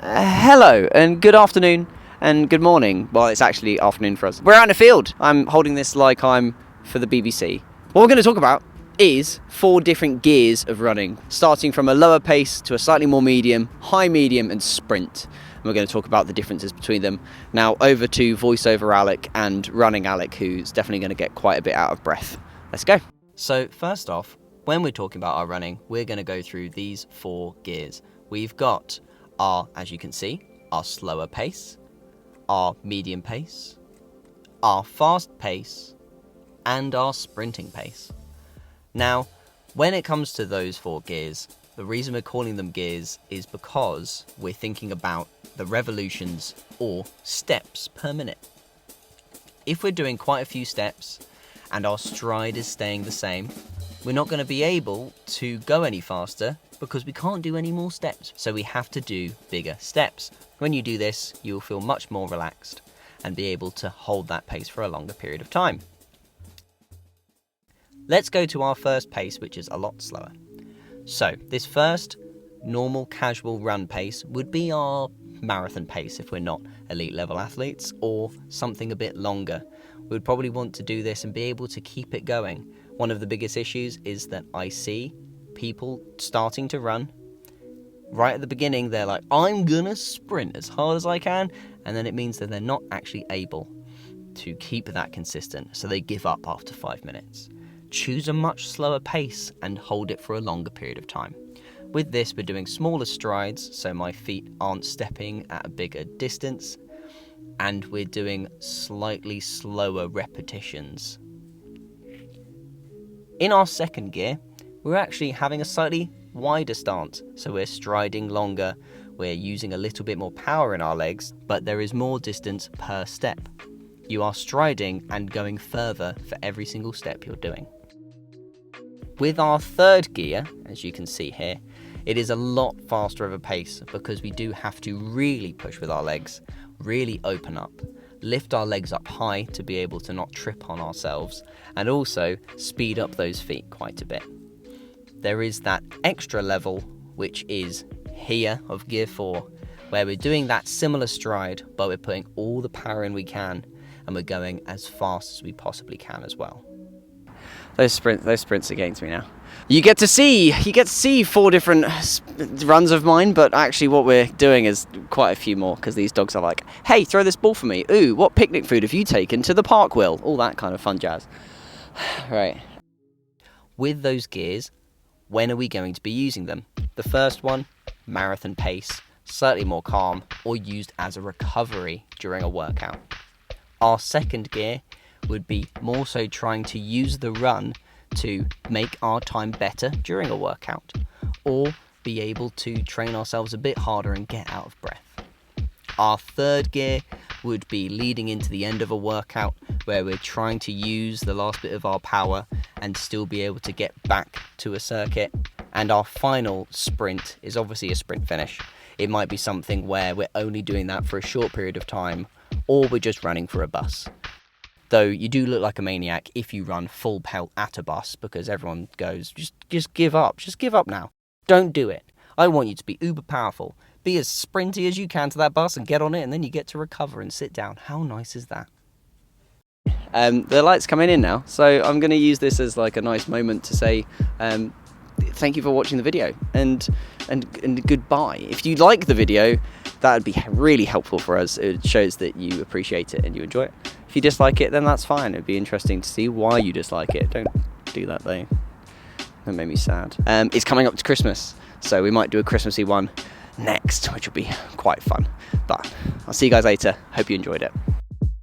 Hello and good afternoon and good morning. Well, it's actually afternoon for us. We're out in the field. I'm holding this like I'm for the BBC. What we're going to talk about is 4 different gears of running, starting from a lower pace to a slightly more medium, high medium and sprint. And we're going to talk about the differences between them. Now over to voiceover Alec and running Alec, who's definitely going to get quite a bit out of breath. Let's go. So first off, when we're talking about our running, we're going to go through these 4 gears. We've got our, as you can see, our slower pace, our medium pace, our fast pace, and our sprinting pace. Now, when it comes to those 4 gears, the reason we're calling them gears is because we're thinking about the revolutions or steps per minute. If we're doing quite a few steps and our stride is staying the same, we're not going to be able to go any faster because we can't do any more steps. So we have to do bigger steps. When you do this, you'll feel much more relaxed and be able to hold that pace for a longer period of time. Let's go to our first pace, which is a lot slower. So this first normal casual run pace would be our marathon pace if we're not elite level athletes, or something a bit longer. We'd probably want to do this and be able to keep it going. One of the biggest issues is that I see people starting to run. Right at the beginning, they're like, I'm gonna sprint as hard as I can, and then it means that they're not actually able to keep that consistent, so they give up after 5 minutes. Choose a much slower pace and hold it for a longer period of time. With this, we're doing smaller strides, so my feet aren't stepping at a bigger distance, and we're doing slightly slower repetitions. In our second gear, we're actually having a slightly wider stance, so we're striding longer, we're using a little bit more power in our legs, but there is more distance per step. You are striding and going further for every single step you're doing. With our third gear, as you can see here, it is a lot faster of a pace because we do have to really push with our legs, really open up, lift our legs up high to be able to not trip on ourselves, and also speed up those feet quite a bit. There is that extra level, which is here of gear 4, where we're doing that similar stride, but we're putting all the power in we can, and we're going as fast as we possibly can as well. Those sprints are getting to me now. You get to see 4 different runs of mine, but actually what we're doing is quite a few more, because these dogs are like, hey, throw this ball for me. Ooh, what picnic food have you taken to the park, Will? All that kind of fun jazz. Right. With those gears, when are we going to be using them? The first one, marathon pace, slightly more calm, or used as a recovery during a workout. Our second gear would be more so trying to use the run to make our time better during a workout, or be able to train ourselves a bit harder and get out of breath. Our third gear would be leading into the end of a workout, where we're trying to use the last bit of our power and still be able to get back to a circuit. And our final sprint is obviously a sprint finish. It might be something where we're only doing that for a short period of time, or we're just running for a bus. Though you do look like a maniac if you run full pelt at a bus, because everyone goes, just give up now. Don't do it. I want you to be uber powerful. Be as sprinty as you can to that bus and get on it, and then you get to recover and sit down. How nice is that? The light's coming in now, so I'm going to use this as like a nice moment to say thank you for watching the video, and goodbye. If you like the video, that would be really helpful for us. It shows that you appreciate it and you enjoy it. If you dislike it, then that's fine. It'd be interesting to see why you dislike it. Don't do that though. That made me sad. It's coming up to Christmas, so we might do a Christmassy one next, which will be quite fun. But I'll see you guys later. Hope you enjoyed it.